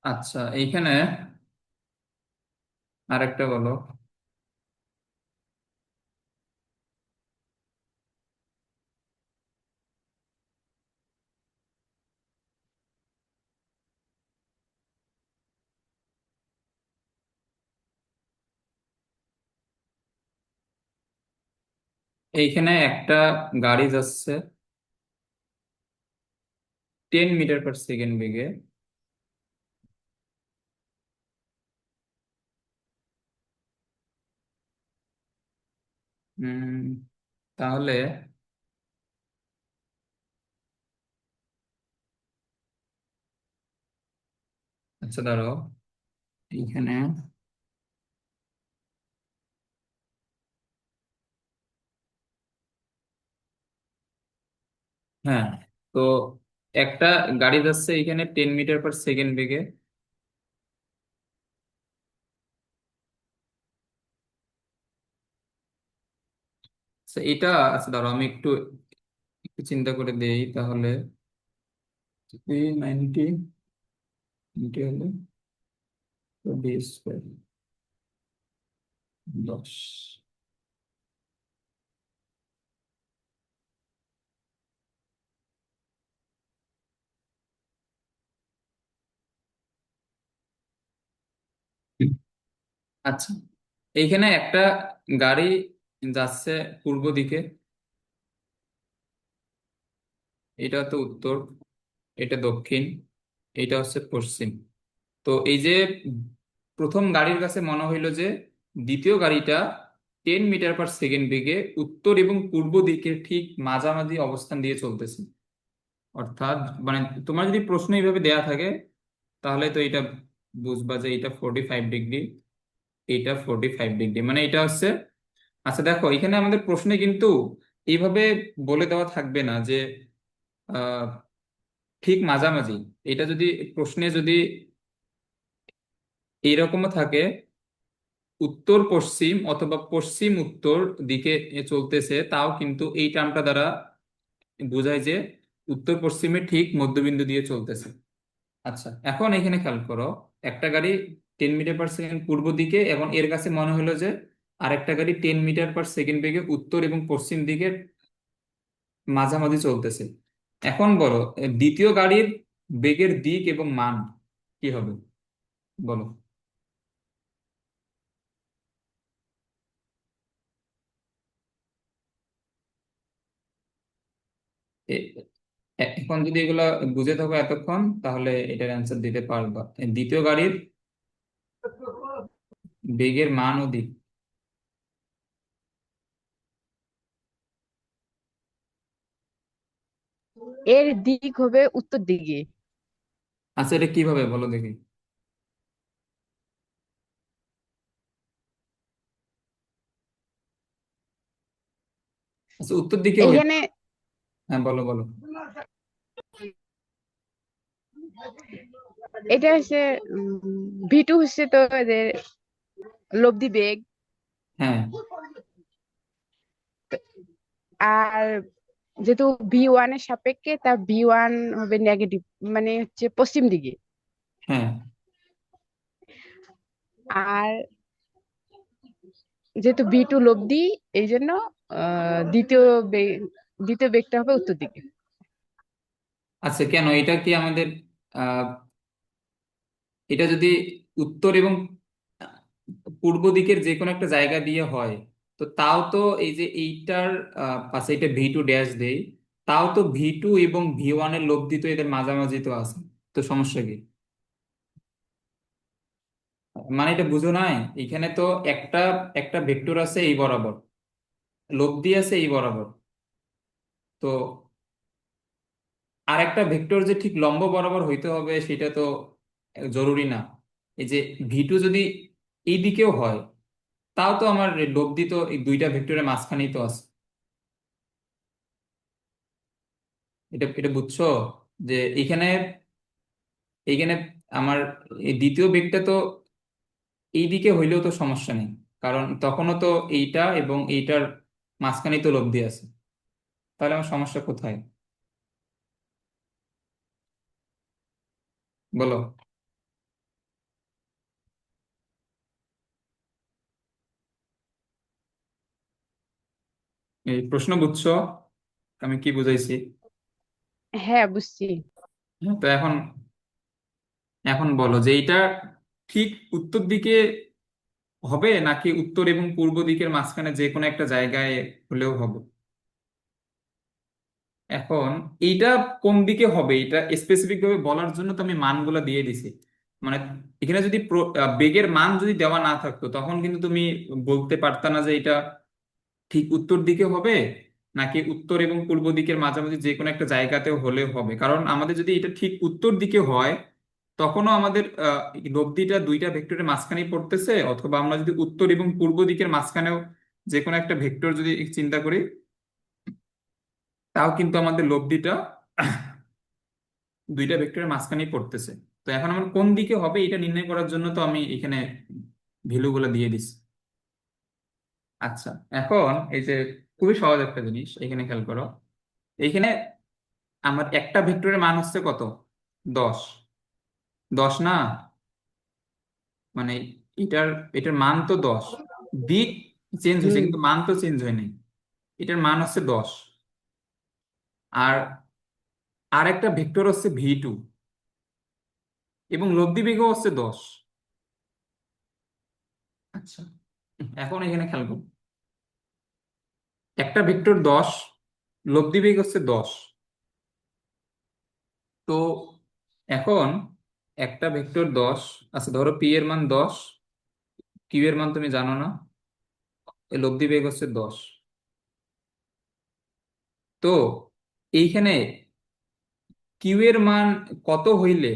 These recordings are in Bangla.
আচ্ছা, এইখানে আরেকটা বলো। এইখানে একটা গাড়ি যাচ্ছে 10 মিটার পার সেকেন্ড বেগে। উম, তাহলে আচ্ছা, দাঁড়াও। এইখানে হ্যাঁ, তো একটা গাড়ি যাচ্ছে এখানে 10 মিটার পার সেকেন্ড বেগে। আচ্ছা, এটা আচ্ছা, দাঁড়াও, আমি একটু একটু চিন্তা করে দেই তাহলে। 390 হলে তো 10। আচ্ছা, এইখানে একটা গাড়ি যাচ্ছে পূর্ব দিকে। এটা তো উত্তর, এটা দক্ষিণ, এটা হচ্ছে পশ্চিম। তো এই যে প্রথম গাড়ির কাছে মনে হইলো যে দ্বিতীয় গাড়িটা 10 মিটার পার সেকেন্ড বেগে উত্তর এবং পূর্ব দিকে ঠিক মাঝামাঝি অবস্থান দিয়ে চলতেছে। অর্থাৎ মানে তোমার যদি প্রশ্ন এইভাবে দেয়া থাকে তাহলে তো এটা বুঝবা যে এটা 45 ডিগ্রি, এটা 45 ডিগ্রি, মানে এটা হচ্ছে। আচ্ছা দেখো, এখানে আমাদের প্রশ্নে কিন্তু এইভাবে বলে দেওয়া থাকবে না যে আহ, ঠিক মাঝামাঝি। এটা যদি প্রশ্নে যদি এইরকমও থাকে উত্তর পশ্চিম অথবা পশ্চিম উত্তর দিকে চলতেছে, তাও কিন্তু এই টার্মটা দ্বারা বোঝায় যে উত্তর পশ্চিমে ঠিক মধ্যবিন্দু দিয়ে চলতেছে। আচ্ছা, এখন এখানে খেয়াল করো, একটা গাড়ি 10 মিটার পার সেকেন্ড পূর্ব দিকে এবং এর কাছে মনে হলো যে আরেকটা গাড়ি 10 মিটার পার সেকেন্ড বেগে উত্তর এবং পশ্চিম দিকে মাঝামাঝি চলতেছে। এখন বলো দ্বিতীয় গাড়ির বেগের দিক এবং মান কি হবে, বলো। এ- এখন যদি এগুলা বুঝে থাকো এতক্ষণ তাহলে এটার অ্যান্সার দিতে পারবা। দ্বিতীয় গাড়ির বেগের মান ও দিক। এর দিক হবে উত্তর দিকে। আচ্ছা, এটা কিভাবে বলো দেখি। আচ্ছা, উত্তর দিকে হইল। এইখানে হ্যাঁ, বলো বলো। এটা হচ্ছে ভি টু হচ্ছে তো যে লব্ধি বেগ। হ্যাঁ আর যেহেতু ভি 1 এর সাপেক্ষে তার ভি 1 হবে নেগেটিভ, মানে হচ্ছে পশ্চিম দিকে। হ্যাঁ। আর যেহেতু ভি 2 লব্ধি, এই জন্য দ্বিতীয় বেগ, দ্বিতীয় বেগটা হবে উত্তর দিকে। আচ্ছা, কেন এটা কি আমাদের আহ এটা যদি উত্তর এবং পূর্ব দিকের যে কোনো একটা জায়গা দিয়ে হয়, তো তাও তো এই যে এইটার পাশে এটা V2 ড্যাশ দেই, তাও তো V2 এবং V1 এর লব্ধি তো এদের মাঝামাঝি তো আছে। তো সমস্যা কি? মানে এটা বুঝো নাই? এখানে তো একটা একটা ভেক্টর আছে এই বরাবর, লব্ধি আছে এই বরাবর। তো আর একটা ভেক্টর যে ঠিক লম্ব বরাবর হইতে হবে সেটা তো জরুরি না। এই যে V2 যদি এই দিকেও হয়, তাও তো আমার লব্ধি তো এই দুইটা ভেক্টরের মাঝখানেই তো আছে। এটা এটা বুঝছো যে এখানে এইখানে আমার এই দ্বিতীয় বেগটা তো এই দিকে হইলেও তো সমস্যা নেই, কারণ তখনও তো এইটা এবং এইটার মাঝখানেই তো লব্ধি আছে। তাহলে আমার সমস্যা কোথায়, বলো। এই প্রশ্ন বুঝছো আমি কি বুঝাইছি? হ্যাঁ, বুঝছি। হ্যাঁ, তো এখন এখন বলো যে এটা ঠিক উত্তর দিকে হবে নাকি উত্তর এবং পূর্ব দিকের মাঝখানে যে কোনো একটা জায়গায় হলেও হবে। এখন এইটা কোন দিকে হবে এটা স্পেসিফিক ভাবে বলার জন্য তো আমি মানগুলো দিয়ে দিছি। মানে এখানে যদি বেগের মান যদি দেওয়া না থাকতো তখন কিন্তু তুমি বলতে পারতা না যে এটা ঠিক উত্তর দিকে হবে নাকি উত্তর এবং পূর্ব দিকের মাঝামাঝি যে কোনো একটা জায়গাতেও হলেও হবে, কারণ আমাদের যদি এটা ঠিক উত্তর দিকে হয় তখনও আমাদের লব্ধিটা দুইটা ভেক্টরের মাঝখানেই পড়তেছে, অথবা আমরা যদি উত্তর এবং পূর্ব দিকের মাঝখানেও যে কোনো একটা ভেক্টর যদি চিন্তা করি তাও কিন্তু আমাদের লব্ধিটা দুইটা ভেক্টরের মাঝখানেই পড়তেছে। তো এখন আমার কোন দিকে হবে এটা নির্ণয় করার জন্য তো আমি এখানে ভ্যালুগুলো দিয়ে দিছি। আচ্ছা, এখন এই যে খুবই সহজ একটা জিনিস এখানে খেয়াল করো। এইখানে আমার একটা ভেক্টরের মান হচ্ছে কত? 10। 10 না? মানে এটার এটার মান তো 10। দিক চেঞ্জ হয়েছে হুম। কিন্তু মান তো চেঞ্জ হয় নাই। এটার মান হচ্ছে 10। আর আর একটা ভেক্টর হচ্ছে V2 এবং লব্ধি বেগও হচ্ছে 10। আচ্ছা, এখন এখানে খেয়াল করো, একটা ভেক্টর 10, লব্ধি বেগ হচ্ছে 10। তো এখন একটা ভেক্টর 10, আচ্ছা ধরো পি এর মান 10, কিউ এর মান তুমি জানো না, এই লব্ধি বেগ হচ্ছে 10। তো এইখানে কিউ এর মান কত হইলে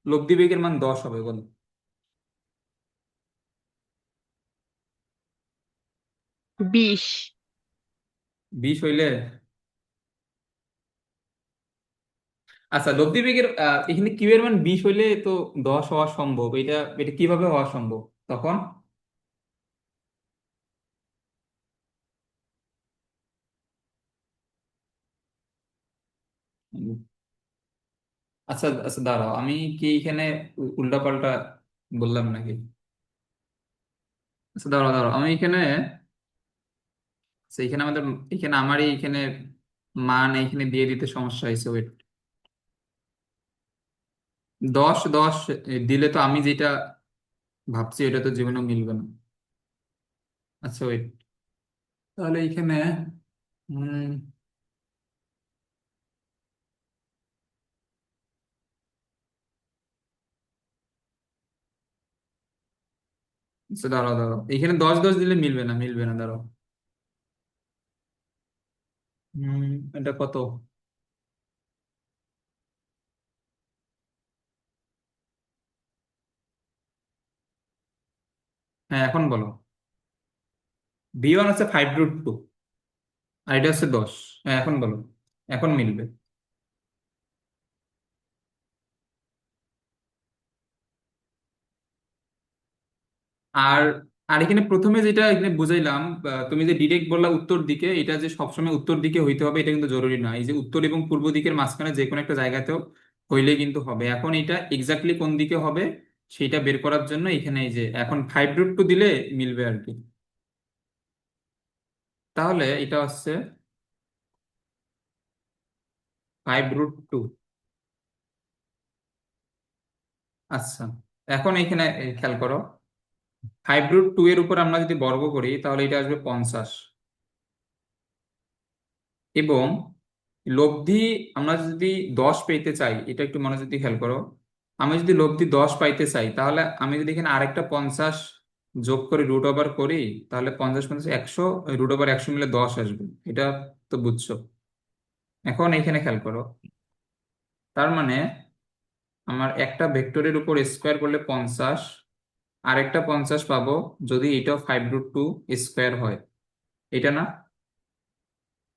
লব্ধি বেগের মান 10 হবে বলো? 20। 20 হইলে? আচ্ছা, লব্ধি বেগের এখানে কিউ এর মান 20 হইলে তো 10 হওয়া সম্ভব, এটা এটা কিভাবে হওয়া সম্ভব তখন? আচ্ছা আচ্ছা, দাঁড়াও, আমি কি এখানে উল্টাপাল্টা বললাম নাকি? আচ্ছা দাঁড়াও দাঁড়াও, আমি এখানে সেইখানে আমাদের এখানে আমারই এখানে মান এখানে দিয়ে দিতে সমস্যা হয়েছে, ওয়েট। 10 10 দিলে তো আমি যেটা ভাবছি এটা তো জীবনেও মিলবে না। আচ্ছা ওয়েট, তাহলে এখানে হম আচ্ছা দাঁড়াও দাঁড়াও, এখানে 10 10 দিলে মিলবে না, মিলবে না, দাঁড়াও। হম এটা কত? হ্যাঁ এখন বলো। V1 হচ্ছে 5√2 আর এটা হচ্ছে 10। হ্যাঁ এখন বলো, এখন মিলবে। আর আর এখানে প্রথমে যেটা এখানে বুঝাইলাম, তুমি যে ডিরেক্ট বললা উত্তর দিকে, এটা যে সবসময় উত্তর দিকে হইতে হবে এটা কিন্তু জরুরি না, এই যে উত্তর এবং পূর্ব দিকের মাঝখানে যে কোনো একটা জায়গাতেও হইলে কিন্তু হবে। এখন এটা এক্স্যাক্টলি কোন দিকে হবে সেটা বের করার জন্য এখানে এই যে এখন 5√2 দিলে মিলবে আর কি। তাহলে এটা হচ্ছে 5√2। আচ্ছা, এখন এখানে খেয়াল করো, 5√2 এর উপর আমরা যদি বর্গ করি তাহলে এটা আসবে 50। এবং লব্ধি আমরা যদি 10 পেতে চাই, এটা একটু মনোযোগ দিয়ে খেয়াল করো, আমি যদি লব্ধি 10 পাইতে চাই তাহলে আমি যদি এখানে আরেকটা 50 যোগ করে রুট ওভার করি তাহলে 50 50 100, রুট ওভার 100 মিলে 10 আসবে। এটা তো বুঝছো? এখন এখানে খেয়াল করো, তার মানে আমার একটা ভেক্টরের উপর স্কোয়ার করলে 50, আরেকটা 50 পাবো যদি এটাও 5√2 স্কোয়ার হয়। এটা না?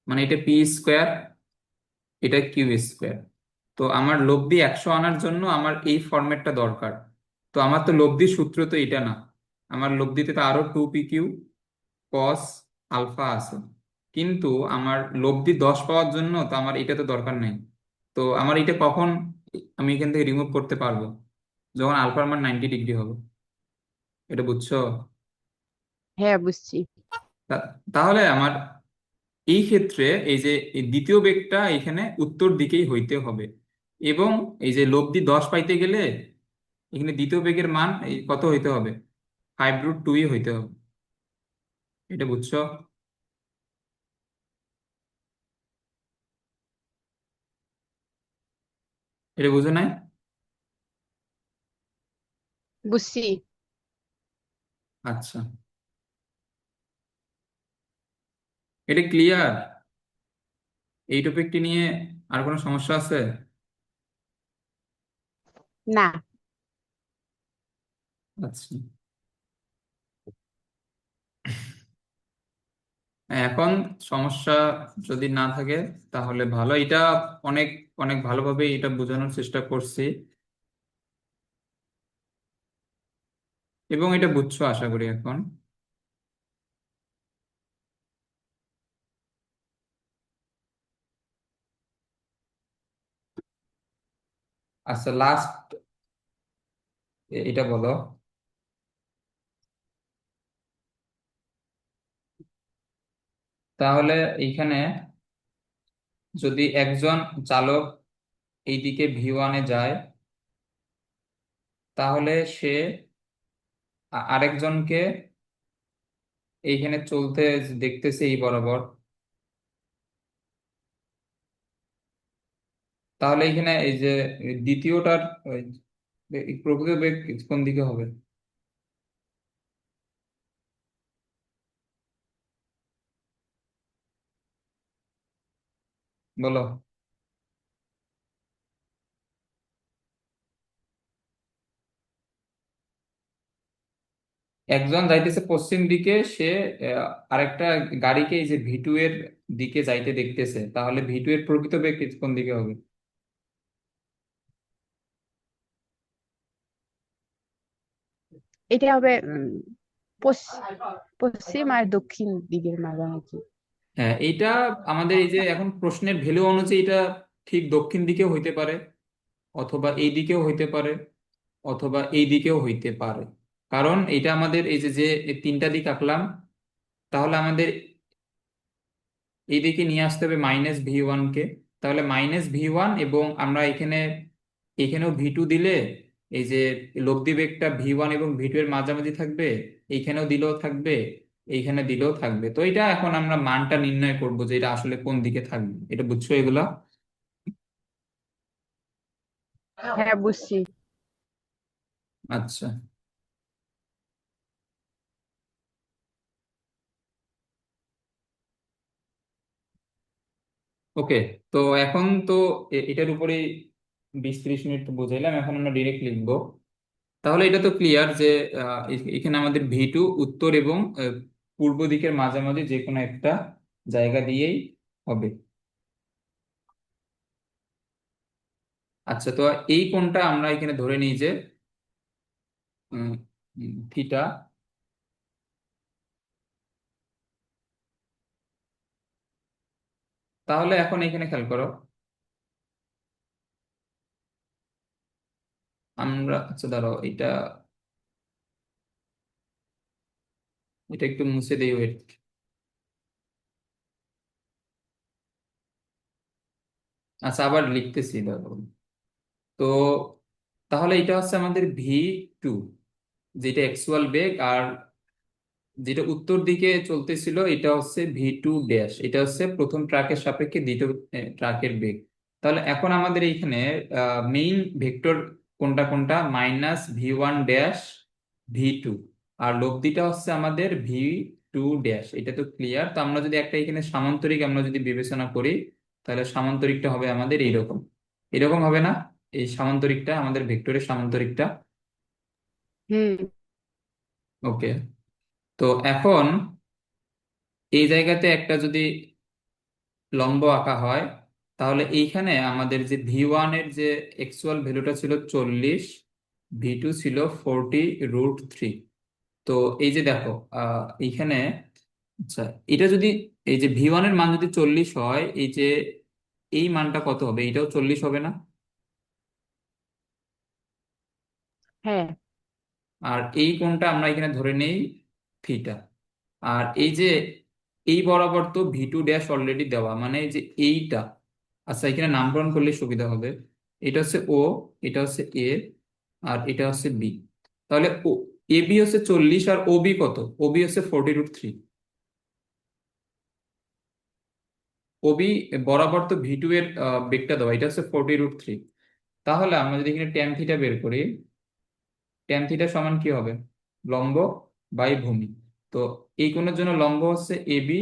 মানে এটা পি স্কোয়ার, এটা কিউ স্কোয়ার। তো আমার লব্ধি 100 আনার জন্য আমার এই ফরম্যাটটা দরকার। তো আমার তো লব্ধির সূত্র তো এটা না, আমার লব্ধিতে তো আরো 2pq কস আলফা আছে। কিন্তু আমার লব্ধি 10 পাওয়ার জন্য তো আমার এটা তো দরকার নেই। তো আমার এটা কখন আমি এখান থেকে রিমুভ করতে পারবো? যখন আলফার মান 90 ডিগ্রি হবে। এটা বুঝছো? হ্যাঁ, বুঝছি। তাহলে আমার এই ক্ষেত্রে এই যে এই দ্বিতীয় বেগটা এখানে উত্তর দিকেই হইতে হবে, এবং এই যে লব্ধি 10 পাইতে গেলে এখানে দ্বিতীয় বেগের মান এই কত হইতে হবে, 5√2ই হইতে হবে। এটা বুঝছো? এটা বুঝো নাই? বুঝছি। আচ্ছা, এটা ক্লিয়ার? এই টপিকটি নিয়ে আর কোনো সমস্যা আছে? না। আচ্ছা, এখন সমস্যা যদি না থাকে তাহলে ভালো। এটা অনেক অনেক ভালোভাবে এটা বোঝানোর চেষ্টা করছি, এবং এটা বুঝছো আশা করি এখন। আচ্ছা, লাস্ট এটা বলো। তাহলে এইখানে যদি একজন চালক এইদিকে V1-এ যায়, তাহলে সে আরেকজনকে এইখানে চলতে দেখতেছে এই বরাবর। তাহলে এইখানে এই যে দ্বিতীয়টার ওই এই প্রকৃত বেগ কোন দিকে হবে, বলো? একজন যাইতেছে পশ্চিম দিকে, সে আরেকটা গাড়িকে এই যে V2 এর দিকে যাইতে দেখতেছে, তাহলে V2 এর প্রকৃত বেগ কোন দিকে হবে? এটা হবে পশ্চিম আর দক্ষিণ দিকের মাঝামাঝি। হ্যাঁ, এইটা আমাদের এই যে এখন প্রশ্নের ভ্যালু অনুযায়ী এটা ঠিক দক্ষিণ দিকেও হইতে পারে, অথবা এই দিকেও হইতে পারে, অথবা এই দিকেও হইতে পারে। কারণ এটা আমাদের এই যে যে এই তিনটা দিক আঁকলাম, তাহলে আমাদের এইদিকে নিয়ে আসতে হবে -V1 কে। তাহলে -V1, এবং আমরা এখানে এখানেও V2 দিলে এই যে লব্ধি বেগটা V1 এবং V2 এর মাঝামাঝি থাকবে, এইখানেও দিলেও থাকবে, এইখানে দিলেও থাকবে। তো এটা এখন আমরা মানটা নির্ণয় করব যে এটা আসলে কোন দিকে থাকবে। এটা বুঝছো এগুলা? হ্যাঁ, বুঝছি। আচ্ছা, ওকে। তো এখন তো এটার উপরে 20-30 মিনিট তো বুঝাইলাম, এখন আমরা ডিরেক্ট লিখবো। তাহলে এটা তো ক্লিয়ার যে এখানে আমাদের V2 উত্তর এবং পূর্ব দিকের মাঝামাঝি যে কোনো একটা জায়গা দিয়েই হবে। আচ্ছা, তো এই কোণটা আমরা এখানে ধরে নিই যে থিটা। তাহলে এখন এখানে খেয়াল করো, আমরা আচ্ছা দাঁড়াও, এটা এটা একটু মুছে দিই, ওয়েট। আচ্ছা, আবার লিখতেছি, দাঁড়াও। তো তাহলে এটা হচ্ছে আমাদের V2, যেটা অ্যাকচুয়াল বেগ, আর যেটা উত্তর দিকে চলতেছিল এটা হচ্ছে V2 ড্যাশ, এটা হচ্ছে প্রথম ট্রাকের সাপেক্ষে দ্বিতীয় ট্রাকের বেগ। তাহলে এখন আমাদের এইখানে মেইন ভেক্টর কোনটা কোনটা, -V1 ড্যাশ, V2, আর লব্ধিটা হচ্ছে আমাদের V2 ড্যাশ। এটা তো ক্লিয়ার। তো আমরা যদি একটা এখানে সামান্তরিক আমরা যদি বিবেচনা করি, তাহলে সামান্তরিকটা হবে আমাদের এইরকম, এরকম হবে না? এই সামান্তরিকটা আমাদের ভেক্টরের সামান্তরিকটা। হুম। ওকে। তো এখন এই জায়গাতে একটা যদি লম্ব আঁকা হয়, তাহলে এইখানে আমাদের যে V1 এর যে অ্যাকচুয়াল ভ্যালুটা ছিল 40, V2 ছিল 40√3। তো এই যে দেখো এইখানে, আচ্ছা, এটা যদি এই যে V1 এর মান যদি 40 হয়, এই যে এই মানটা কত হবে, এটাও 40 হবে না? হ্যাঁ। আর এই কোণটা আমরা এখানে ধরে নেই থিটা। আর এই যে এই বরাবর তো ভি2 ড্যাশ অলরেডি দেওয়া, মানে এই যে এইটা, আচ্ছা এখানে নামকরণ করলে সুবিধা হবে। এটা হচ্ছে ও, এটা হচ্ছে এ, আর এটা হচ্ছে বি। তাহলে ও এ বি হচ্ছে 40, আর ও বি কত? ও বি হচ্ছে 40√3। ও বি বরাবর তো ভি টু এর বেগটা দেওয়া, এটা হচ্ছে 40√3। তাহলে আমরা যদি এখানে ট্যান থিটা বের করি, ট্যান থিটা সমান কি হবে? লম্ব বাই ভূমি। তো এই কোণের জন্য লম্ব হচ্ছে এ বি,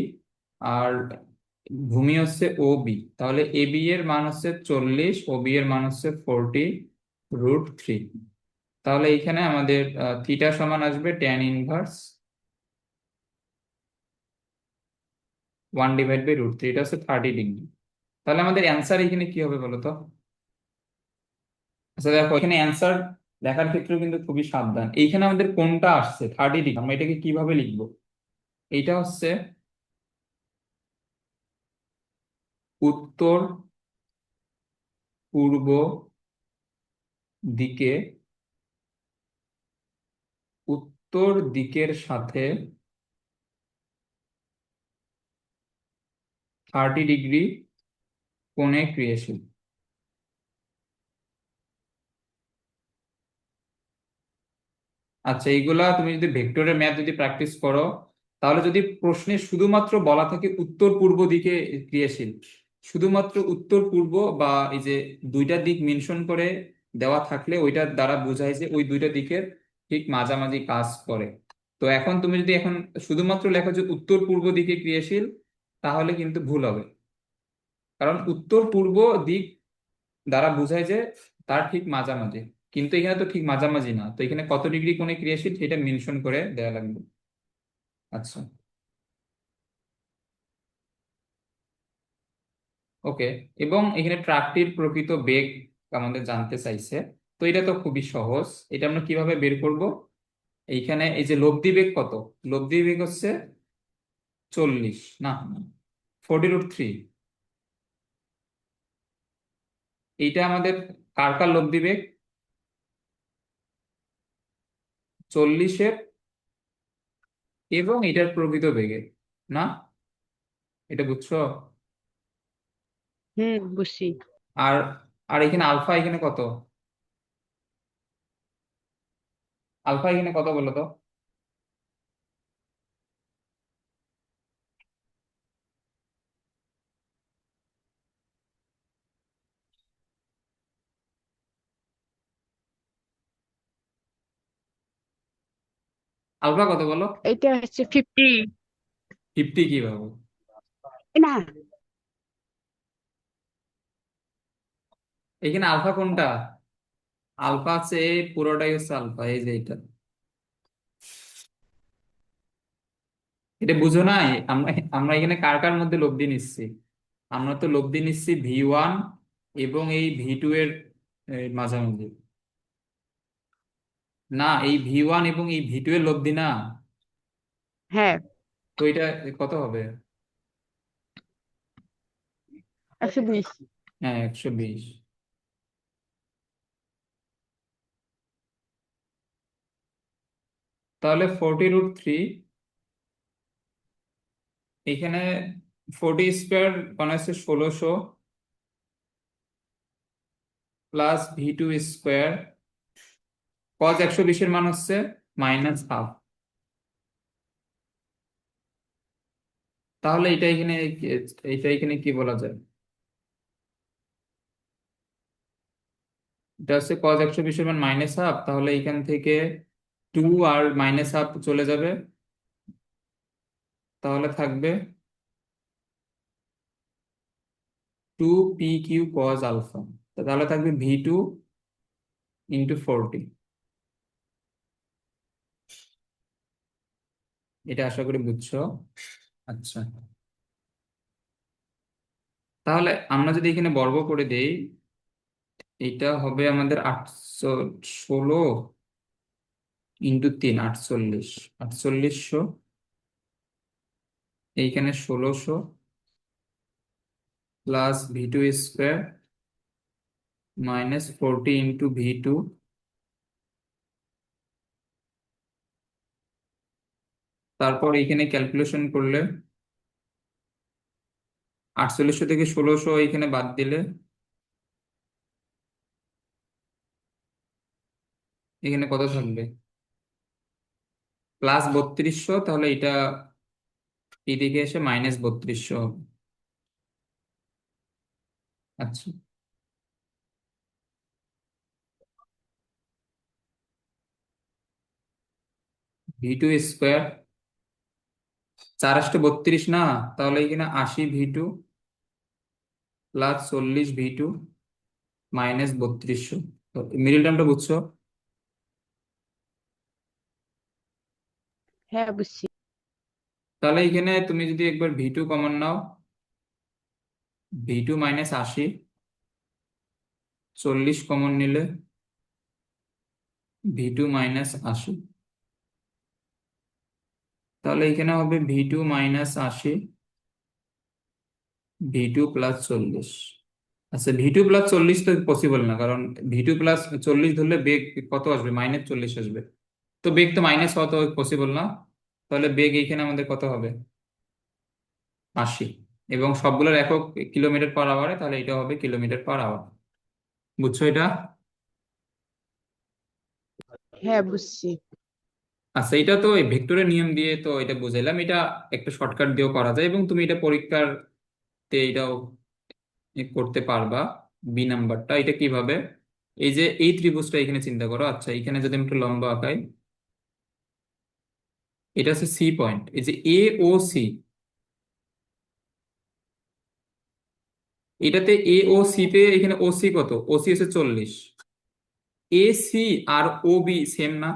আর ভূমি হচ্ছে ও বি। তাহলে এ বি এর মান হচ্ছে 40, ও বি এর মান হচ্ছে 40√3। তাহলে এইখানে আমাদের থিটা সমান আসবে tan−1/√3, এটা হচ্ছে 30°। তাহলে আমাদের অ্যান্সার এখানে কি হবে বলো তো? আচ্ছা দেখো, এখানে অ্যান্সার লেখার ক্ষেত্রেও কিন্তু খুবই সাবধান। এইখানে আমাদের কোনটা আসছে 30°, আমরা এটাকে কিভাবে লিখবো? এইটা হচ্ছে উত্তর পূর্ব দিকে, উত্তর দিকের সাথে 30° কোণে ক্রিয়াশীল। আচ্ছা, এইগুলা তুমি যদি ভেক্টরের ম্যাথ যদি প্র্যাকটিস করো, তাহলে যদি প্রশ্নে শুধুমাত্র বলা থাকে উত্তর পূর্ব দিকে ক্রিয়াশীল, শুধুমাত্র উত্তর পূর্ব বা এই যে দুইটা দিক মেনশন করে দেওয়া থাকলে ওইটার দ্বারা বোঝায় যে ওই দুইটা দিকের ঠিক মাঝামাঝি কাজ করে। তো এখন তুমি যদি এখন শুধুমাত্র লেখো যে উত্তর পূর্ব দিকে ক্রিয়াশীল, তাহলে কিন্তু ভুল হবে। কারণ উত্তর পূর্ব দিক দ্বারা বোঝায় যে তার ঠিক মাঝামাঝি, কিন্তু এখানে তো ঠিক মাঝামাঝি না, তো এখানে কত ডিগ্রি কোণে ক্রিয়াশীল সেটা মেনশন করে দেওয়া লাগবে। আচ্ছা, ওকে। এবং এখানে ট্রাকটির প্রকৃত বেগ আমাদের জানতে চাইছে। তো এটা তো খুবই সহজ, এটা আমরা কিভাবে বের করব? এইখানে এই যে লব্ধি বেগ কত? লব্ধি বেগ হচ্ছে 40, না 40√3। এইটা আমাদের কার কার লব্ধি বেগ? 40-এর এবং এটার প্রকৃত বেগের, না? এটা বুঝছো? হুম, বুঝছি। আর আর এখানে আলফা এখানে কত? আলফা এখানে কত বলো তো? আলফা কত বলো? এটা হচ্ছে 50। 50 কিভাবে? না, এখানে আলফা কোনটা? আলফা আছে এই পুরোটাই হচ্ছে আলফা, এই যে এটা। এটা বুঝো নাই? আমরা আমরা এখানে কার কার মধ্যে লব্ধি নিচ্ছি? আমরা তো লব্ধি নিচ্ছি ভি1 এবং এই ভি2 এর মাঝামাঝি। না, এই ভি1 এবং এই ভি2 এর লব্ধি না। হ্যাঁ, তো এটা কত হবে? 120। হ্যাঁ, 120। তাহলে 40√3, এখানে 40 স্কোয়ার মানে হচ্ছে 1600, প্লাস ভি2 স্কোয়ার, কজ 120-এর মান হচ্ছে -হাফ। তাহলে এটা এখানে কি বলা যায়? এটা হচ্ছে cos 120-এর মান -হাফ, তাহলে এখান থেকে 2 আর -হাফ চলে যাবে, তাহলে থাকবে 2 p/q cos α। তাহলে থাকবে v2 × 40। এটা আশা করি বুঝছো। আচ্ছা, তাহলে আমরা যদি এখানে বর্গ করে দেই, এটা হবে আমাদের 816 × 3, 48, 4800, এইখানে 1600, প্লাস ভি2 স্কোয়ার -40 × v2। তারপর এখানে ক্যালকুলেশন করলে 4800 থেকে 1600 এখানে বাদ দিলে এখানে কত থাকবে? প্লাস 3200, তাহলে এটা এদিকে এসে মাইনাস 3200 হবে। আচ্ছা, V2 স্কোয়ার, 4 8 32 না, তাহলে এখানে 80 V2 plus 40 V2 minus 3200। Middle টার্মটা বুঝছো? হ্যাঁ, বুঝছি। তাহলে এখানে তুমি যদি একবার V2 কমন নাও, V2 মাইনাস 80, 40 কমন নিলে V2 মাইনাস 80, তাহলে এখানে হবে V2 মাইনাস 80, V2 প্লাস 40। আচ্ছা, V2 প্লাস 40 তো পসিবল না, কারণ V2 প্লাস 40 ধরলে বেগ কত আসবে? মাইনাস 40 আসবে। তো বেগ তো মাইনাস হওয়া তো পসিবল না। তাহলে বেগ এইখানে আমাদের কত হবে? 80। এবং সবগুলোর একক কিলোমিটার পার আওয়ারে, তাহলে এটা হবে কিলোমিটার পার আওয়ার। বুঝছো এটা? হ্যাঁ, বুঝছি। আচ্ছা, এটা তো এই ভেক্টরের নিয়ম দিয়ে তো এটা বুঝাইলাম। এটা একটা শর্টকাট দিয়েও করা যায়, এবং তুমি এটা পরীক্ষার তে এটাও করতে পারবা। বি নাম্বারটা এটা কিভাবে? এই যে এই ত্রিভুজটা এখানে চিন্তা করো। আচ্ছা, এখানে যদি আমি একটু লম্বা আঁকাই, এটা হচ্ছে সি পয়েন্ট। এই যে এ ও সি, এটাতে এ ও সি তে এখানে ও সি কত? ও সি হচ্ছে 40। এ সি আর ও বি সেম না?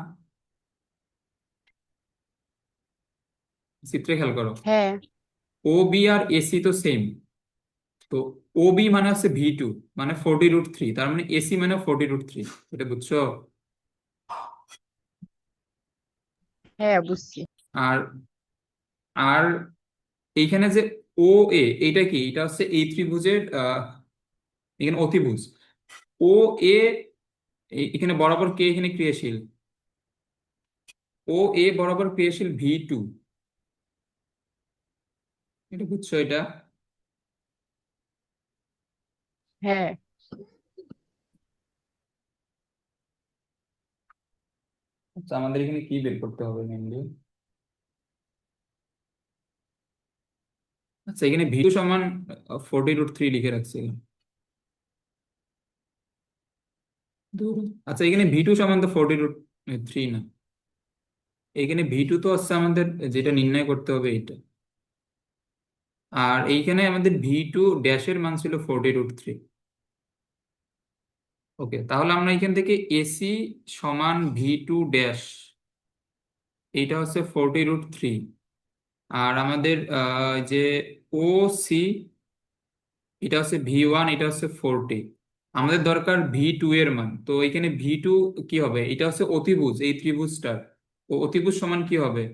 চিত্রে খেয়াল করো, হ্যাঁ, ও বি আর এসি তো সেম। তো ও বি মানে হচ্ছে V2, মানে 40√3, তার মানে এসি মানে 40√3। এটা বুঝছো? হ্যাঁ, বুঝছি। আর আর এইখানে যে ও এ, এইটা কি? এটা হচ্ছে এই ত্রিভুজের এখানে অতিভুজ। ও এ, এখানে বরাবর কে এখানে ক্রিয়াশীল, ও এ বরাবর ক্রিয়াশীল V2। এটা বুঝছো এটা? হ্যাঁ। আচ্ছা, আমাদের এখানে কি বের করতে হবে মেনলি? আচ্ছা, এখানে V2 সমান 40√3 লিখে রাখছি। ধুর। আচ্ছা, এখানে V2 সমান তো 40√3 না, এখানে V2 তো হচ্ছে আমাদের যেটা নির্ণয় করতে হবে এটা। আর এইখানে আমাদের V2 ড্যাশের মান ছিল 40√3। ওকে, তাহলে আমরা এখান থেকে এসি সমান V2 ড্যাশ, এইটা হচ্ছে 40√3। আর আমাদের যে ও সি, এটা হচ্ছে V1, এটা হচ্ছে 40। আমাদের দরকার V2 এর মান। তো এখানে V2 কি হবে? এটা হচ্ছে অতিভুজ এই ত্রিভুজটার। ও অতিভুজ সমান কি হবে?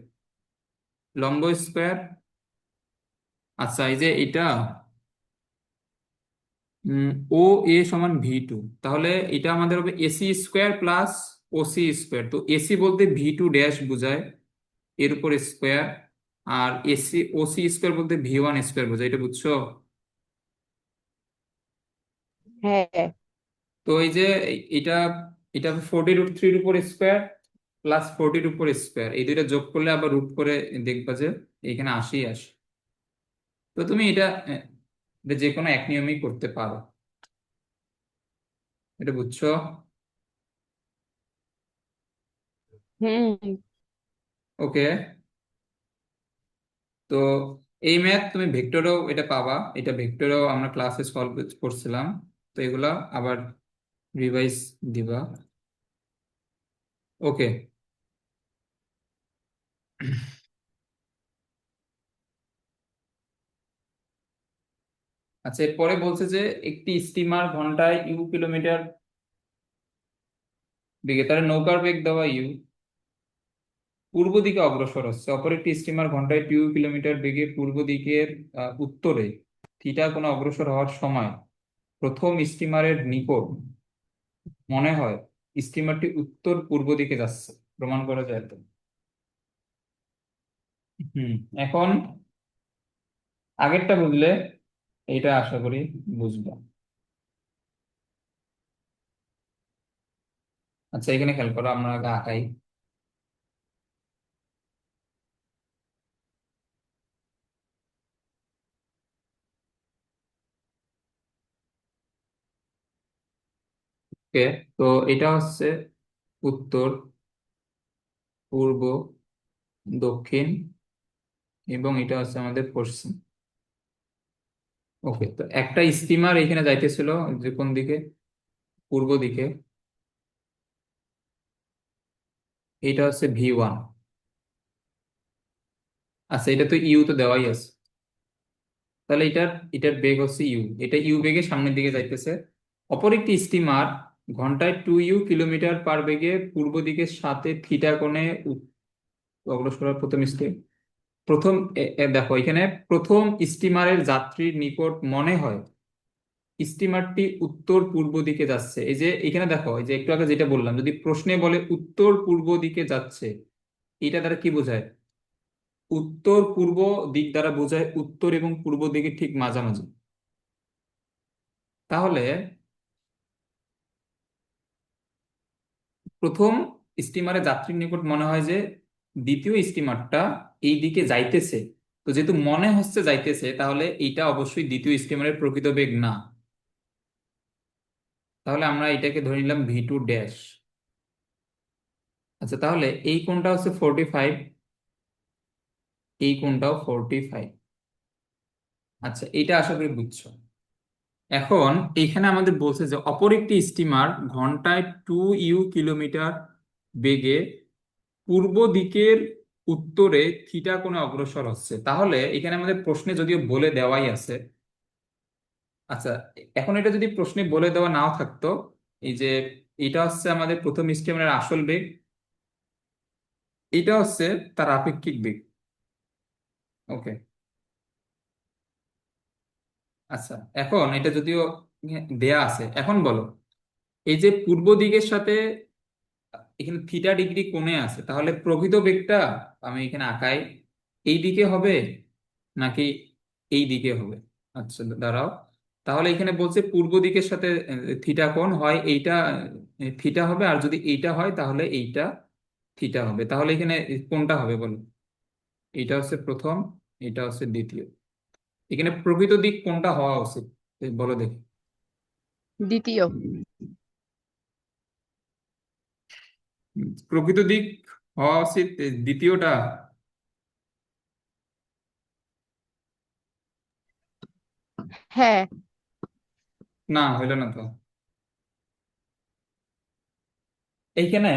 লম্ব স্কোয়ার। আচ্ছা, এই যে এটা ও এ সমান V2, তাহলে এটা আমাদের হবে AC square plus OC square. তো এসি বলতে V2 ড্যাশ বোঝায়, এর উপর স্কোয়ার। আর এসি ওসি স্কোয়ার বলতে V1 স্কোয়ার বোঝায়। এটা বুঝছো? হ্যাঁ, তো এই যে এটা এটা 40√3 উপর স্কোয়ার প্লাস 40 উপর স্কোয়ার, এই দুইটা যোগ করলে আবার রুট করে দেখবা যে এখানে 80 আসে। তো তুমি এটা যে কোনো এক নিয়মেই করতে পারো। এটা বুঝছো? হুম। ওকে। তো এই ম্যাথ তুমি ভেক্টরেও এটা পাবা, এটা ভেক্টরেও আমরা ক্লাসে সলভ করছিলাম। তো এগুলা আবার রিভাইজ দিবা। ওকে। আচ্ছা, এরপরে বলছে যে একটি স্টিমার ঘন্টায় কিলোমিটার বেগে, তার নৌকার বেগ দেওয়া পূর্ব দিকে অগ্রসর হচ্ছে। অপর একটি স্টিমার ঘন্টায় 2 কিলোমিটার বেগে পূর্ব দিকের উত্তরে থিটা কোণে অগ্রসর হওয়ার সময় প্রথম স্টিমারের নিকট মনে হয় স্টিমারটি উত্তর পূর্ব দিকে যাচ্ছে। প্রমাণ করা যায় তো? হুম। এখন আগেরটা বুঝলে, এটা আশা করি বুঝবো। আচ্ছা, এখানে খেয়াল করো, আমরা আগে আঁকাই। ওকে, তো এটা হচ্ছে উত্তর, পূর্ব, দক্ষিণ, এবং এটা হচ্ছে আমাদের পশ্চিম। ওকে, তো একটা স্টিমার এখানে যাইতেছিল যে কোন দিকে, পূর্ব দিকে। এটা হচ্ছে V1। আচ্ছা, এটা তো ইউ তো দেওয়াই আছে, তাহলে এটার এটার বেগ হচ্ছে ইউ, এটা ইউ বেগে সামনের দিকে যাইতেছে। অপর একটি স্টিমার ঘন্টায় 2u কিলোমিটার পার বেগে পূর্ব দিকের সাথে থিটা কোণে অগ্রসর হওয়ার প্রথম স্টেপ। প্রথম দেখো এখানে, প্রথম স্টিমারের যাত্রীর নিকট মনে হয় স্টিমারটি উত্তর পূর্ব দিকে যাচ্ছে। এই যে এখানে দেখো, এই যে একটু আগে যেটা বললাম, যদি প্রশ্নে বলে উত্তর পূর্ব দিকে যাচ্ছে, এটা দ্বারা কি বোঝায়? উত্তর পূর্ব দিক দ্বারা বোঝায় উত্তর এবং পূর্ব দিকে ঠিক মাঝামাঝি। তাহলে প্রথম স্টিমারে যাত্রীর নিকট মনে হয় যে দ্বিতীয় স্টিমারটা এই দিকে যাইতেছে। তো যেহেতু মনে হচ্ছে যাইতেছে, তাহলে এইটা অবশ্যই দ্বিতীয় স্টিমারের প্রকৃত বেগ না। তাহলে আমরা এটাকে ধরে নিলাম V2 ড্যাশ। আচ্ছা, তাহলে এই কোণটা হচ্ছে 45, এই কোণটাও 45। আচ্ছা, এটা আশা করি বুঝছো। এখন এইখানে আমাদের বলছে যে অপর একটি স্টিমার ঘন্টায় 2u কিলোমিটার বেগে পূর্ব দিকের উত্তরে থিটা কোণে অগ্রসর হচ্ছে। তাহলে এখানে আমাদের প্রশ্নে যদিও বলে দেওয়াই আছে। আচ্ছা, এখন এটা যদি প্রশ্নে বলে দেওয়া নাও থাকতো, এই যে এটা হচ্ছে আমাদের প্রথম স্টিমারের আসল বেগ, এটা হচ্ছে তার আপেক্ষিক বেগ। ওকে। আচ্ছা, এখন এটা যদিও দেয়া আছে, এখন বলো, এই যে পূর্ব দিকের সাথে এখানে থিটা ডিগ্রি কোণে আছে, তাহলে প্রকৃত বেগটা আমি এখানে আঁকাই, এই দিকে হবে নাকি এই দিকে হবে? আচ্ছা, দাঁড়াও। তাহলে এখানে বলছে পূর্ব দিকের সাথে থিটা কোণ হয় এইটা, থিটা হবে, আর যদি এইটা হয় তাহলে এইটা থিটা হবে। তাহলে এখানে কোনটা হবে বলো? এটা হচ্ছে প্রথম, এটা হচ্ছে দ্বিতীয়। এখানে প্রকৃত দিক কোনটা হওয়া উচিত, বলো দেখি। দ্বিতীয়। প্রকৃত দিক হওয়া উচিত দ্বিতীয়টা। হ্যাঁ। না, হইলো না তো। এইখানে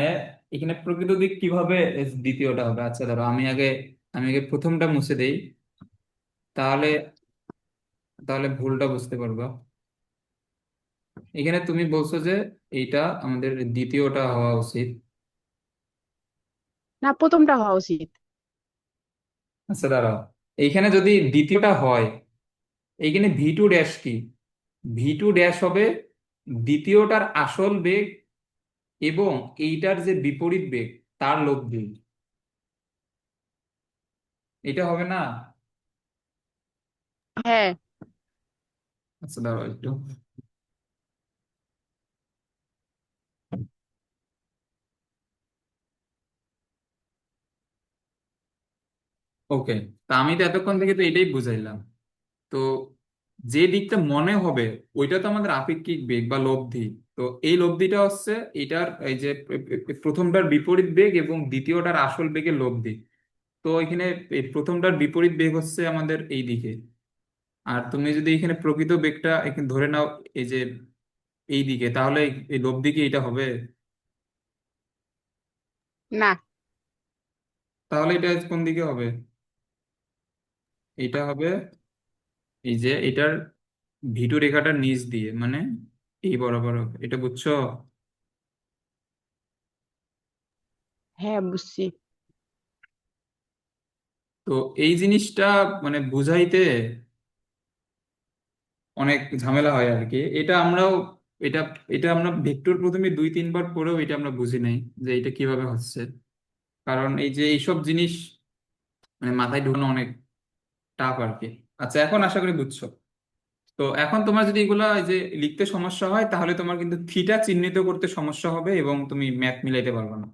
এখানে প্রকৃত দিক কিভাবে দ্বিতীয়টা হবে? আচ্ছা ধরো, আমি আগে প্রথমটা মুছে দেই, তাহলে তাহলে ভুলটা বুঝতে পারবো। এখানে তুমি বলছো যে এইটা আমাদের দ্বিতীয়টা হওয়া উচিত। না, প্রথমটা হওয়া উচিত। আচ্ছা দাঁড়াও, এইখানে যদি দ্বিতীয়টা হয়, এইখানে V2 ড্যাশ কি? V2 ড্যাশ হবে দ্বিতীয়টার আসল বেগ এবং এইটার যে বিপরীত বেগ তার লব্ধি। এটা হবে না? হ্যাঁ। আচ্ছা দাঁড়াও একটু। ওকে, তা আমি তো এতক্ষণ থেকে তো এটাই বুঝাইলাম। তো যে দিকটা মনে হবে ওইটা তো আমাদের আপেক্ষিক বেগ বা লব্ধি। তো এই লব্ধিটা হচ্ছে এটার এই যে প্রথমটার বিপরীত বেগ এবং দ্বিতীয়টার আসল বেগের লব্ধি। তো এখানে এই প্রথমটার বিপরীত বেগ হচ্ছে আমাদের এই দিকে। আর তুমি যদি এখানে প্রকৃত বেগটা এখানে ধরে নাও এই যে এই দিকে, তাহলে এই লব্ধি কি এটা হবে? না। তাহলে এটা কোন দিকে হবে? এটা হবে এই যে এটার V2 রেখাটার নিচ দিয়ে, মানে এই বরাবর হবে। এটা বুঝছো? হ্যাঁ, বুঝছি। তো এই জিনিসটা মানে বুঝাইতে অনেক ঝামেলা হয় আর কি। এটা আমরাও এটা এটা আমরা ভেক্টর প্রথমে 2-3 বার পড়েও এটা আমরা বুঝি নাই যে এটা কিভাবে হচ্ছে। কারণ এই যে এইসব জিনিস মানে মাথায় ঢুকানো অনেক টাফ আর কি। আচ্ছা, এখন আশা করি বুঝছো। তো এখন তোমার যদি এগুলা এই যে লিখতে সমস্যা হয়, তাহলে তোমার কিন্তু থিটা চিহ্নিত করতে সমস্যা হবে এবং তুমি ম্যাথ মিলাইতে পারবে না।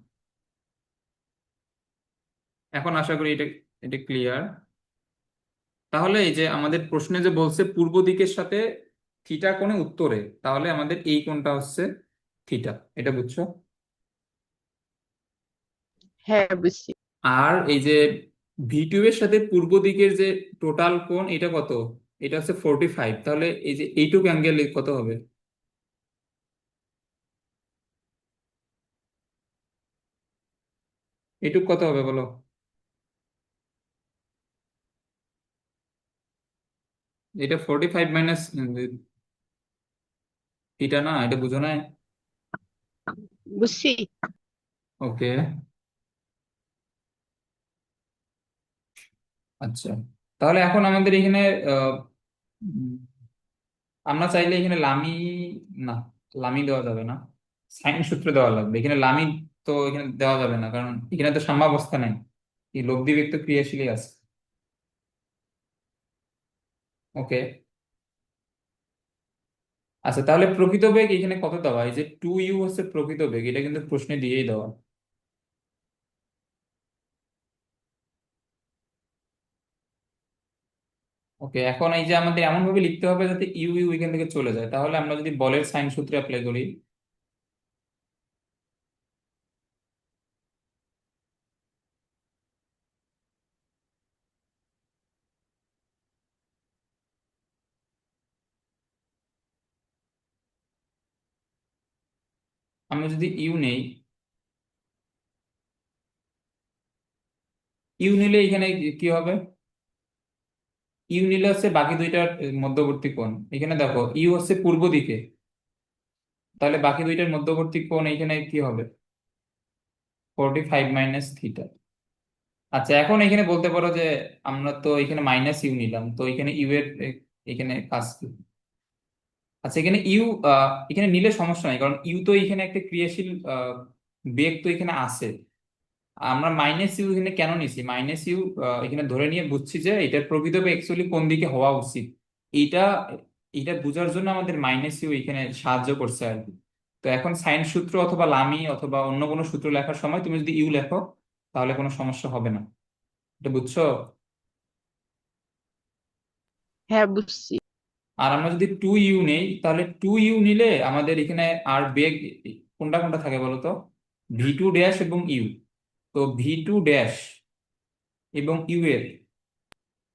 এখন আশা করি এটা এটা ক্লিয়ার। তাহলে এই যে আমাদের প্রশ্নে যে বলছে পূর্ব দিকের সাথে থিটা কোণে উত্তরে, তাহলে আমাদের এই কোণটা হচ্ছে থিটা। এটা বুঝছো? হ্যাঁ, বুঝছি। আর এই যে ভি2 এর সাথে পূর্ব দিকের যে টোটাল কোণ, এটা কত? এটা হচ্ছে 45। তাহলে এই যে এইটুক অ্যাঙ্গেল কত হবে? এইটুক কত হবে বলো? এটা 45 মাইনাস থিটা না, এটা বুঝো না? বুঝছি। ওকে। আচ্ছা, তাহলে এখন আমাদের এখানে আহ, উম, আমরা চাইলে এখানে লামি, না, লামি দেওয়া যাবে না, সাইন সূত্র দেওয়া লাগবে এখানে। লামি তো এখানে দেওয়া যাবে না, কারণ এখানে তো সাম্যাবস্থা নেই, এই লব্ধি ব্যক্ত ক্রিয়াশীলই আছে। ওকে। আচ্ছা, তাহলে প্রকৃত বেগ এখানে কত দেওয়া? এই যে 2u হচ্ছে প্রকৃত বেগ, এটা কিন্তু প্রশ্নে দিয়েই দেওয়া। ওকে, এখন এই যে আমাদের এমন ভাবে লিখতে হবে যাতে ইউ ইউ এখান থেকে চলে যায়। তাহলে আমরা যদি বলের সাইন সূত্রে অ্যাপ্লাই করি, আমরা যদি ইউ নেই, ইউ নিলে এখানে কি হবে? ইউ নিলে হচ্ছে বাকি দুইটার মধ্যবর্তী কোণ। এখানে দেখো ইউ হচ্ছে পূর্ব দিকে, তাহলে বাকি দুইটার মধ্যবর্তী কোণ এখানে কি হবে? 45 মাইনাস থিটা। আচ্ছা, এখন এখানে বলতে পারো যে আমরা তো এখানে মাইনাস ইউ নিলাম, তো এখানে ইউ এর এখানে কাজ কি? আচ্ছা, এখানে ইউ এখানে নিলে সমস্যা নাই, কারণ ইউ তো এখানে একটা ক্রিয়াশীল বেগ তো এখানে আছে। আমরা মাইনাস ইউ এখানে কেন নিছি? মাইনাস ইউ এখানে ধরে নিয়ে বুঝছি যে এটার প্রকৃত বেগ অ্যাকচুয়ালি কোন দিকে হওয়া উচিত। এইটা এইটা বোঝার জন্য আমাদের মাইনাস ইউ এখানে সাহায্য করছে আর কি। তো এখন সাইন সূত্র অথবা লামি অথবা অন্য কোনো সূত্র লেখার সময় তুমি যদি ইউ লেখো, তাহলে কোনো সমস্যা হবে না। এটা বুঝছো? হ্যাঁ, বুঝছি। আর আমরা যদি 2u নেই, তাহলে 2u নিলে আমাদের এখানে আর বেগ কোনটা কোনটা থাকে বলো তো? ভি2 ড্যাশ এবং ইউ। তো ভি2 ড্যাশ এবং ইউ এর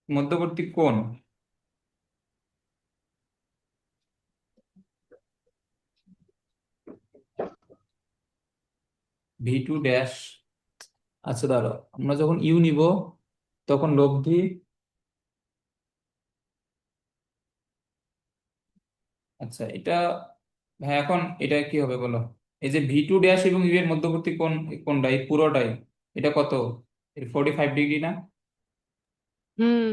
মধ্যবর্তী কোণ ভি2 ড্যাশ, আচ্ছা দাঁড়াও, আমরা যখন ইউ নিব তখন লব্ধি, আচ্ছা এটা, হ্যাঁ এখন এটা কি হবে বলো? এই যে ভি2 ড্যাশ এবং ইউ এর মধ্যবর্তী কোণ, কোনটা এই পুরোটাই, এটা কত? 45 ডিগ্রি না? হুম।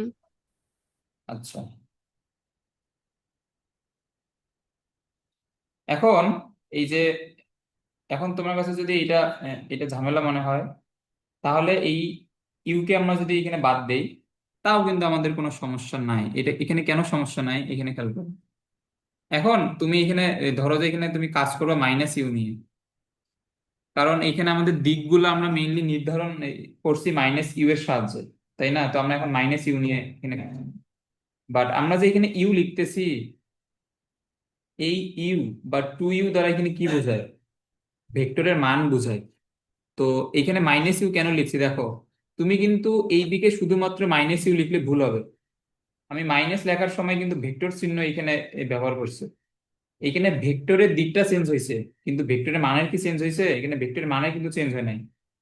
আচ্ছা, এখন এই যে, এখন তোমার কাছে যদি এটা এটা ঝামেলা মনে হয়, তাহলে এই ইউকে আমরা যদি এখানে বাদ দেই, তাও কিন্তু আমাদের কোনো সমস্যা নাই। এটা এখানে কেন সমস্যা নাই এখানে খেয়াল করো। এখন তুমি এখানে ধরো যে এখানে তুমি কাজ করবে মাইনাস ইউ নিয়ে, কারণ এখানে আমাদের দিকগুলো আমরা মেইনলি নির্ধারণ করছি মাইনাস ইউ এর সাহায্যে, তাই না? তো আমরা এখন মাইনাস ইউ নিয়ে এখানে, বাট আমরা যে এখানে ইউ লিখতেছি, এই ইউ বা 2u দ্বারা এখানে কি বোঝায়? ভেক্টরের মান বোঝায়। তো এখানে মাইনাস ইউ কেন লিখছি দেখো, তুমি কিন্তু এই দিকে শুধুমাত্র মাইনাস ইউ লিখলে ভুল হবে। আমি মাইনাস লেখার সময় কিন্তু ভেক্টর চিহ্ন এখানে ব্যবহার করছি। এখানে ভেক্টরের দিকটা চেঞ্জ হয়েছে, কিন্তু ভেক্টরের মানের কি চেঞ্জ হয়েছে? এখানে ভেক্টরের মানে কিন্তু চেঞ্জ হয় নাই।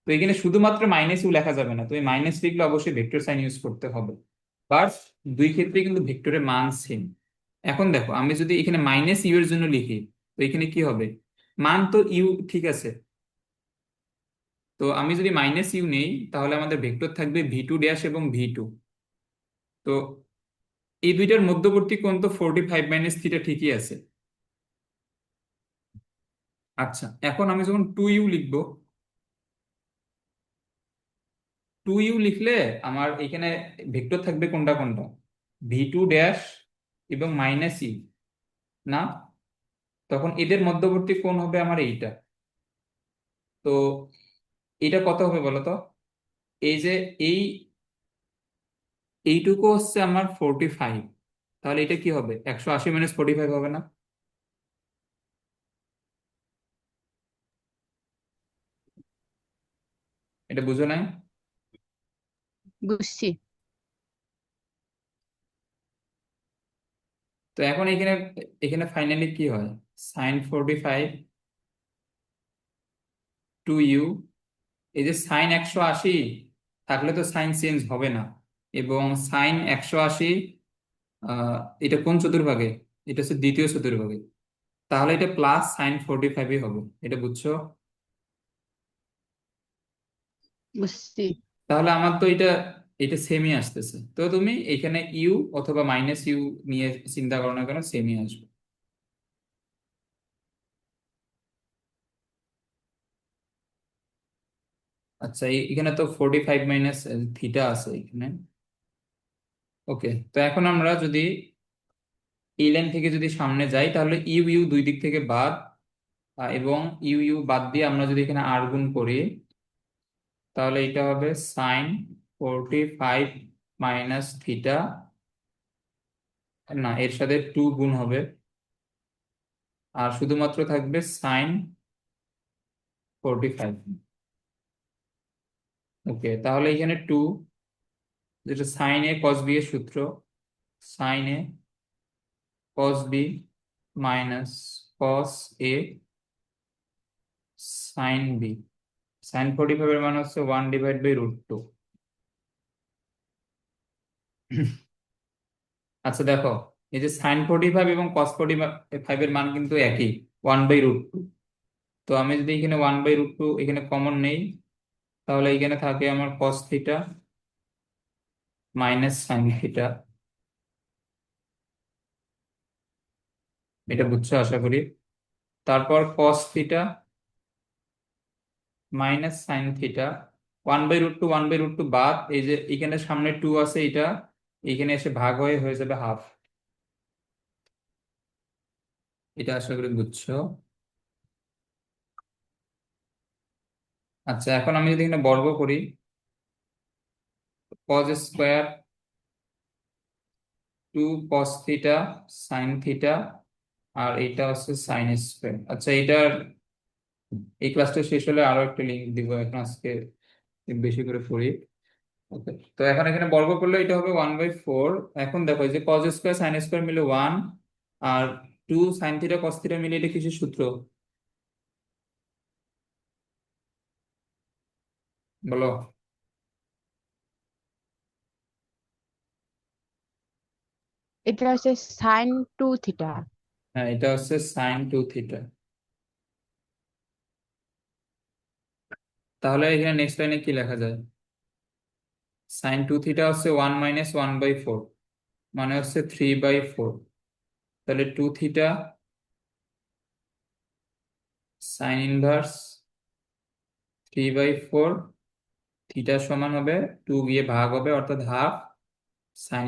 তো এখানে শুধুমাত্র মাইনাস ইউ লেখা যাবে না, তুমি মাইনাস লিখলে অবশ্যই ভেক্টর সাইন ইউজ করতে হবে। বাট দুই ক্ষেত্রে কিন্তু ভেক্টরের মান সেম। এখন দেখো আমি যদি এখানে মাইনাস ইউ এর জন্য লিখি, তো এখানে কি হবে? মান তো ইউ ঠিক আছে, তো আমি যদি মাইনাস ইউ নেই, তাহলে আমাদের ভেক্টর থাকবে ভি2 ড্যাশ এবং ভি2। তো এই দুইটার মধ্যবর্তী কোণ তো 45 মাইনাস থিটা ঠিকই আছে। আচ্ছা, এখন আমি যখন 2u লিখবো, 2u লিখলে আমার এখানে ভেক্টর থাকবে কোনটা কোনটা? ভি2 ড্যাশ এবং মাইনাস ই, না? তখন এদের মধ্যবর্তী কোণ হবে আমার এইটা। তো এটা কত হবে বলো তো? এই যে এই এইটুকু হচ্ছে আমার 45, তাহলে এটা কি হবে? 180 মাইনাস 45 হবে না? এটা বুঝো নাই? বুঝছি। তো এখন এখানে এখানে ফাইনালি কি হয়? sin 45 2u, এই যে sin 180 থাকলে তো সাইন চেঞ্জ হবে না, এবং sin 180 আহ এটা কোন চতুর্ভাগে? এটা হচ্ছে দ্বিতীয় চতুর্ভাগে, তাহলে এটা প্লাস sin 45ই হবে। এটা বুঝছো? বুঝছি। তাহলে আমার তো এটা এটা সেমই আসতেছে। তো তুমি এখানে ইউ অথবা মাইনাস ইউ নিয়ে চিন্তা করো না কেন, সেমই আসবে। আচ্ছা, এখানে তো 45 মাইনাস থিটা আছে এখানে। ওকে, তো এখন আমরা যদি এই লাইন থেকে যদি সামনে যাই, তাহলে ইউ ইউ দুই দিক থেকে বাদ, এবং ইউ ইউ বাদ দিয়ে আমরা যদি এখানে আর গুণ করি, তাহলে এটা হবে sin 45 মাইনাস থিটা, না এর সাথে 2 গুণ হবে, আর শুধুমাত্র থাকবে sin 45। ওকে, তাহলে এখানে 2, যেটা সাইন এ কস বি এর সূত্র, সাইন এ কস বি মাইনাস কস এ সাইন বি। sin 45 এর মান হচ্ছে 1/√2। আচ্ছা দেখো, এই যে sin 45 এবং cos 45 এর মান কিন্তু একই, 1/√2। তো আমি যদি এখানে 1/√2 এখানে কমন নেই, তাহলে এখানে থাকে আমার cos theta minus sine theta. এটা বুঝছো আশা করি। তারপর cos theta minus sine theta, 1/√2 বাদ, এই যে এখানে সামনে 2 আছে, এটা এখানে এসে ভাগ হয়ে যাবে হাফ। এটা আশা করি বুঝছো। আচ্ছা, এখন আমি যদি এখানে বর্গ করি, cos square 2 cos theta sine theta, আর এটা হচ্ছে সাইন স্কোয়ার। আচ্ছা, এটার এই ক্লাসটা শেষ হলে আরো একটা লিঙ্ক দিব, এখন আজকে বেশি করে পড়ি। ওকে, তো এখন এখানে বর্গ করলে এটা হবে 1/4। এখন দেখো, এই যে cos স্কোয়ার সাইন স্কোয়ার মিলে 1, আর 2 সাইন থিটা কস থিটা মিলে এটা কিসের সূত্র বলো? এটা হচ্ছে sin 2 থিটা। হ্যাঁ, এটা হচ্ছে sin 2 থিটা। তাহলে এখানে নেক্সট লাইনে কি লেখা যায়? sin 2 থিটা হচ্ছে 1 - 1/4, মানে হচ্ছে 3/4। তাহলে 2 থিটা সাইন ইনভার্স 3/4, থিটা সমান হবে 2 গিয়ে ভাগ হবে অর্থাৎ হাফ সাইন